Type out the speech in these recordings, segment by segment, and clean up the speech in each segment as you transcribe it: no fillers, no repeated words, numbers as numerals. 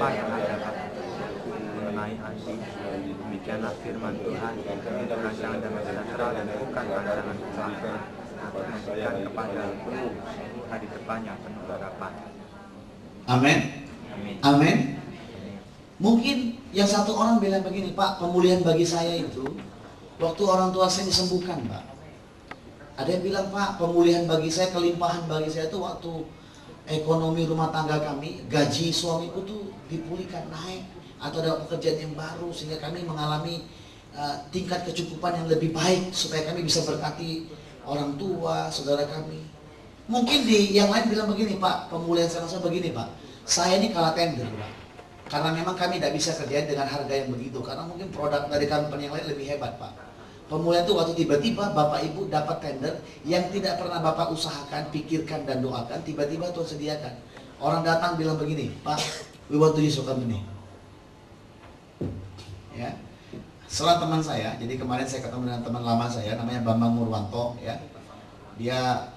apa yang ada mengenai anti. Demikianlah firman Tuhan. Rancangan damai sejahtera dan bukan rancangan kecelakaan untuk memberikan kepada penuh hari depan yang penuh harapan. Amin. Amin. Amin. Mungkin yang satu orang bilang begini, Pak, pemulihan bagi saya itu waktu orang tua saya disembuhkan, Pak. Ada yang bilang, Pak, pemulihan bagi saya, kelimpahan bagi saya itu waktu ekonomi rumah tangga kami, gaji suamiku tuh dipulihkan, naik, atau ada pekerjaan yang baru sehingga kami mengalami tingkat kecukupan yang lebih baik supaya kami bisa berkati orang tua, saudara kami. Mungkin di yang lain bilang begini, Pak, pemulihan saya begini, Pak, saya ini kalah tender, Pak. Karena memang kami tidak bisa kerjain dengan harga yang begitu, karena mungkin produk dari company yang lain lebih hebat, Pak. Pemulihan itu waktu tiba-tiba Bapak Ibu dapat tender yang tidak pernah Bapak usahakan, pikirkan dan doakan, tiba-tiba Tuhan sediakan. Orang datang bilang begini, Pak, we want to use your company. Ya, setelah teman saya, jadi kemarin saya ketemu dengan teman lama saya, namanya Bambang Murwanto, ya. Dia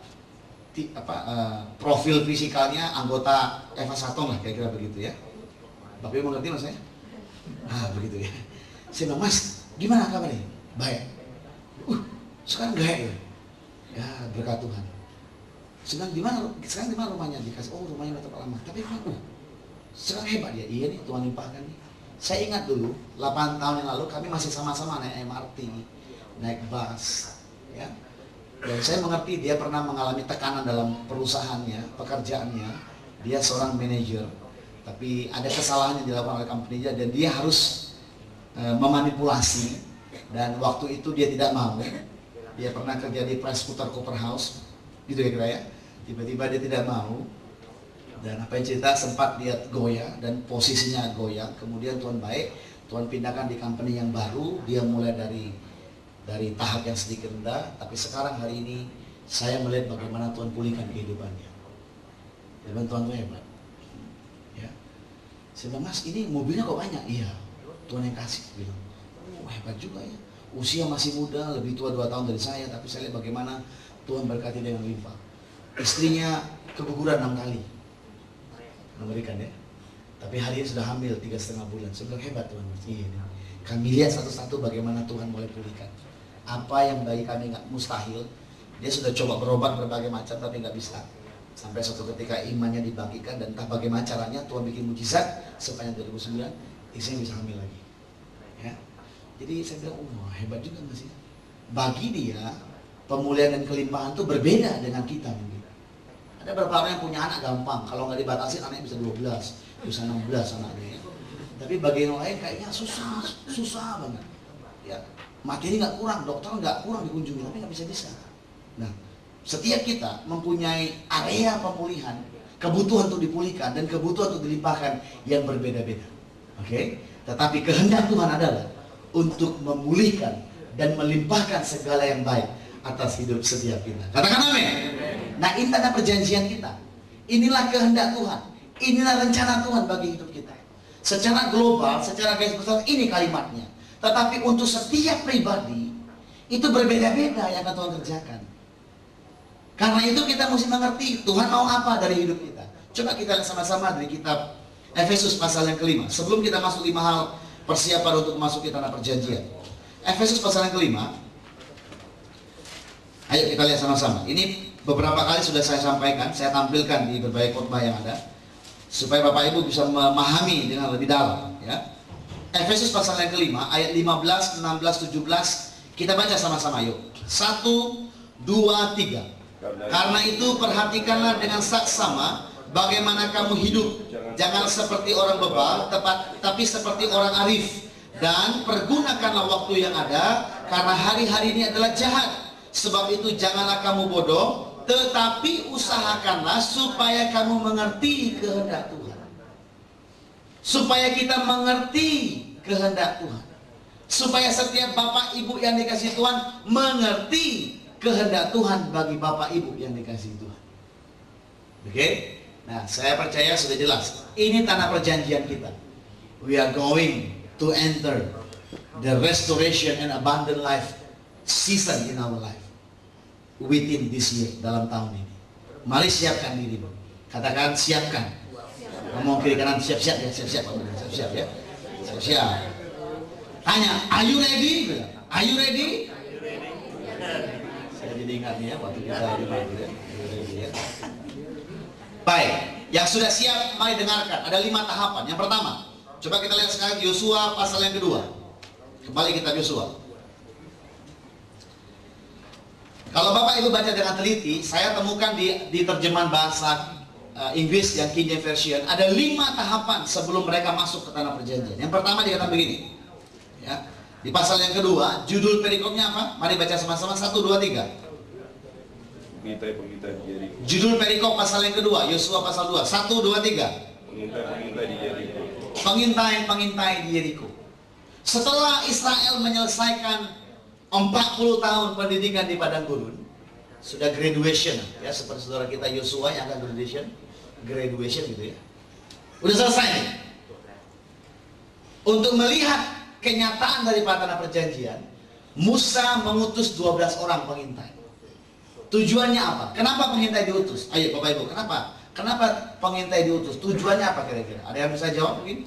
profil fisikalnya anggota Eva Satong lah, kira-kira begitu ya. Bapak Ibu mengerti mas saya? Begitu ya. Saya bilang, Mas, gimana kabarnya? Baik. Sekarang gaya ya? Ya, berkat Tuhan. Sekarang di mana rumahnya? Dikasih, rumahnya berapa lama? Tapi sekarang hebat ya. Iya nih, Tuhan limpahkan nih. Saya ingat dulu, 8 tahun yang lalu kami masih sama-sama naik MRT, naik bus, ya. Dan saya mengerti dia pernah mengalami tekanan dalam perusahaannya, pekerjaannya. Dia seorang manajer. Tapi ada kesalahan yang dilakukan oleh company-nya dan dia harus memanipulasi, dan waktu itu dia tidak mau. Dia pernah kerja di PricewaterhouseCoopers, gitu ya kira ya. Tiba-tiba dia tidak mau, dan apa yang cerita sempat dia goyah dan posisinya goyah. Kemudian Tuhan baik, Tuhan pindahkan di company yang baru. Dia mulai dari tahap yang sedikit rendah, tapi sekarang hari ini saya melihat bagaimana Tuhan pulihkan kehidupannya. Dan Tuhan itu hebat. Saya bilang, Mas, ini mobilnya kok banyak? Iya, Tuhan yang kasih. Bilang, hebat juga ya. Usia masih muda, lebih tua 2 tahun dari saya, tapi saya lihat bagaimana Tuhan berkati dengan limpah. Istrinya keguguran 6 kali. Mengerikan ya. Tapi hari ini sudah hamil 3,5 bulan. Saya bilang, hebat Tuhan. Iya. Kami lihat satu-satu bagaimana Tuhan mulai pulihkan. Apa yang bagi kami nggak mustahil, dia sudah coba berobat berbagai macam, tapi nggak bisa. Sampai suatu ketika imannya dibangkitkan, dan entah bagaimana caranya Tuhan bikin mujizat sepanjang 2009 istrinya bisa hamil lagi ya. Jadi saya bilang, hebat juga Mas. Bagi dia pemulihan dan kelimpahan itu berbeda dengan kita mungkin. Ada beberapa orang yang punya anak gampang, kalau nggak dibatasi anaknya bisa 12, bisa 16 anaknya ya. Tapi bagi yang lain kayaknya susah banget ya. Materi nggak kurang, dokter nggak kurang dikunjungi, tapi nggak bisa. Nah, setiap kita mempunyai area pemulihan, kebutuhan untuk dipulihkan dan kebutuhan untuk dilimpahkan yang berbeda-beda. Oke? Tetapi kehendak Tuhan adalah untuk memulihkan dan melimpahkan segala yang baik atas hidup setiap kita. Katakan amin. Nah, ini tanda perjanjian kita. Inilah kehendak Tuhan. Inilah rencana Tuhan bagi hidup kita. Secara global, secara garis besar ini kalimatnya. Tetapi untuk setiap pribadi itu berbeda-beda yang akan Tuhan kerjakan. Karena itu kita mesti mengerti Tuhan mau apa dari hidup kita. Coba kita lihat sama-sama dari kitab Efesus pasal yang kelima. Sebelum kita masuk 5 hal persiapan untuk memasuki tanah perjanjian. Efesus pasal yang kelima. Ayo kita lihat sama-sama. Ini beberapa kali sudah saya sampaikan, saya tampilkan di berbagai khotbah yang ada, supaya Bapak Ibu bisa memahami dengan lebih dalam ya. Efesus pasal yang kelima ayat 15, 16, 17. Kita baca sama-sama yuk. 1, 2, 3. Karena itu perhatikanlah dengan saksama bagaimana kamu hidup. Jangan seperti orang bebal, tapi seperti orang arif. Dan pergunakanlah waktu yang ada, karena hari-hari ini adalah jahat. Sebab itu janganlah kamu bodoh, tetapi usahakanlah supaya kamu mengerti kehendak Tuhan. Supaya kita mengerti kehendak Tuhan. Supaya setiap Bapak Ibu yang dikasihi Tuhan mengerti kehendak Tuhan bagi Bapak Ibu yang dikasihi Tuhan. Oke? Nah, saya percaya sudah jelas. Ini tanah perjanjian kita. We are going to enter the restoration and abundant life season in our life within this year, dalam tahun ini. Mari siapkan diri. Katakan siapkan. Ngomong kiri kanan, siap-siap ya, siap-siap ya. Siap-siap. Tanya, are you ready? Are you ready? Saya jadi ingat nih ya, waktu kita di Madrid ya. Ya. Baik, yang sudah siap, mari dengarkan. Ada 5 tahapan. Yang pertama, coba kita lihat sekarang Yosua pasal yang kedua. Kembali kita Yosua. Kalau Bapak Ibu baca dengan teliti, saya temukan di terjemahan bahasa Inggris yang King James Version ada 5 tahapan sebelum mereka masuk ke tanah perjanjian. Yang pertama dikatakan begini, ya, di pasal yang kedua, judul perikopnya apa? Mari baca sama-sama 1, 2, 3. Pengintai di Yeriko. Judul perikop pasal yang kedua, Yosua pasal 2, 1, 2, 3. Pengintai di Yeriko. Pengintai di Yeriko. Setelah Israel menyelesaikan 40 tahun pendidikan di padang gurun, sudah graduation ya, seperti saudara kita Yosua yang akan graduation gitu ya. Udah selesai nih. Untuk melihat kenyataan dari tanah perjanjian, Musa mengutus 12 orang pengintai. Tujuannya apa? Kenapa pengintai diutus? Ayo Bapak Ibu, kenapa pengintai diutus? Tujuannya apa kira-kira? Ada yang bisa jawab mungkin?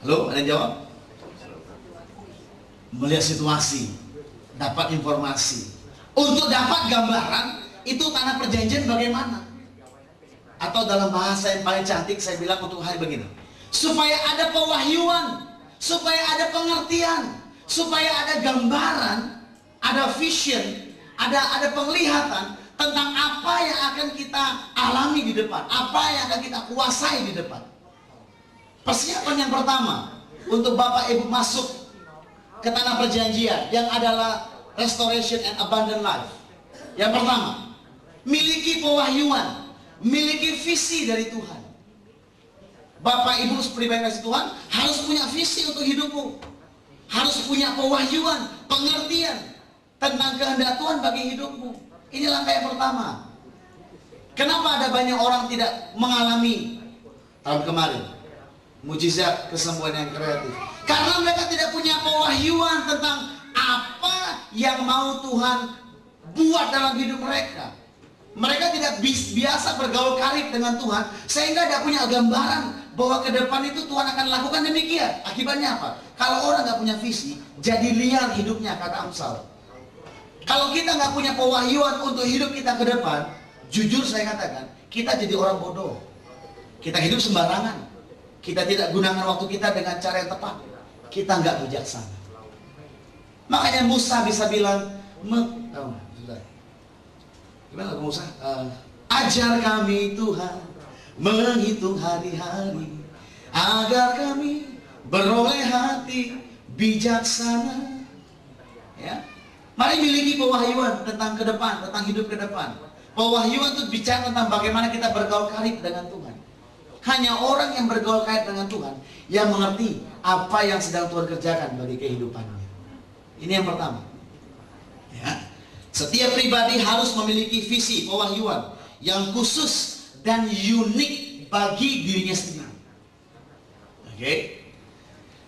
Halo, ada yang jawab? Melihat situasi, dapat informasi. Untuk dapat gambaran itu tanah perjanjian bagaimana? Atau dalam bahasa yang paling cantik saya bilang untuk hal begini, supaya ada pewahyuan, supaya ada pengertian, supaya ada gambaran, ada vision, ada penglihatan tentang apa yang akan kita alami di depan, apa yang akan kita kuasai di depan. Persiapan yang pertama untuk Bapak Ibu masuk ke tanah perjanjian yang adalah restoration and abundant life. Yang pertama, miliki pewahyuan, miliki visi dari Tuhan. Bapak Ibu pribadi kasih Tuhan harus punya visi untuk hidupmu, harus punya pewahyuan, pengertian tentang kehendak Tuhan bagi hidupmu. Ini langkah yang pertama. Kenapa ada banyak orang tidak mengalami tahun kemarin mujizat kesembuhan yang kreatif? Karena mereka tidak punya pewahyuan tentang apa yang mau Tuhan buat dalam hidup mereka. Mereka tidak biasa bergaul karib dengan Tuhan, sehingga tidak punya gambaran bahwa ke depan itu Tuhan akan lakukan demikian. Akibatnya apa? Kalau orang nggak punya visi, jadi liar hidupnya, kata Amsal. Kalau kita nggak punya pewahyuan untuk hidup kita ke depan, jujur saya katakan, kita jadi orang bodoh. Kita hidup sembarangan. Kita tidak gunakan waktu kita dengan cara yang tepat. Kita nggak bijaksana. Makanya Musa bisa bilang, gimana Musa? Ajar kami Tuhan menghitung hari-hari, agar kami beroleh hati bijaksana. Ya, mari miliki pewahyuan tentang ke depan, tentang hidup ke depan. Pewahyuan itu bicara tentang bagaimana kita bergaul karib dengan Tuhan. Hanya orang yang bergaul karib dengan Tuhan yang mengerti apa yang sedang Tuhan kerjakan bagi kehidupannya. Ini yang pertama. Ya. Setiap pribadi harus memiliki visi pewahyuan yang khusus dan unik bagi dirinya sendiri. Oke.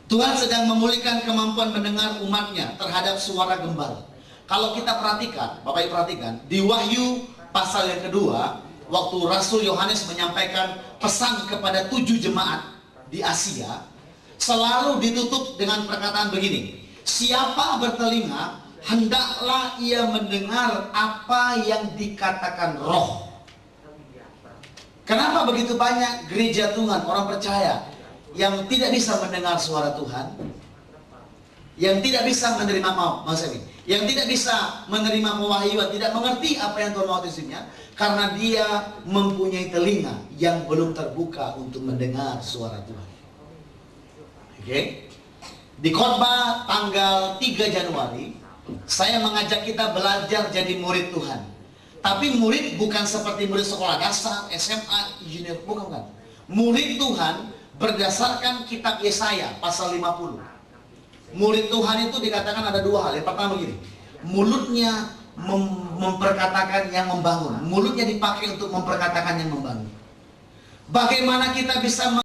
Tuhan sedang memulihkan kemampuan mendengar umatnya terhadap suara gembala. Kalau kita perhatikan, Bapak Ibu perhatikan, di Wahyu pasal yang kedua, waktu Rasul Yohanes menyampaikan pesan kepada 7 jemaat di Asia, selalu ditutup dengan perkataan begini, siapa bertelinga, hendaklah ia mendengar apa yang dikatakan roh. Kenapa begitu banyak gereja Tuhan, orang percaya, yang tidak bisa mendengar suara Tuhan, yang tidak bisa menerima yang tidak bisa menerima pewahyuan, tidak mengerti apa yang Tuhan mau isinya, karena dia mempunyai telinga yang belum terbuka untuk mendengar suara Tuhan. Oke? Di khotbah tanggal 3 Januari, saya mengajak kita belajar jadi murid Tuhan. Tapi murid bukan seperti murid sekolah dasar, SMA, engineer, bukan. Murid Tuhan berdasarkan kitab Yesaya pasal 50. Murid Tuhan itu dikatakan ada 2 hal. Yang pertama begini, mulutnya memperkatakan yang membangun. Mulutnya dipakai untuk memperkatakan yang membangun. Bagaimana kita bisa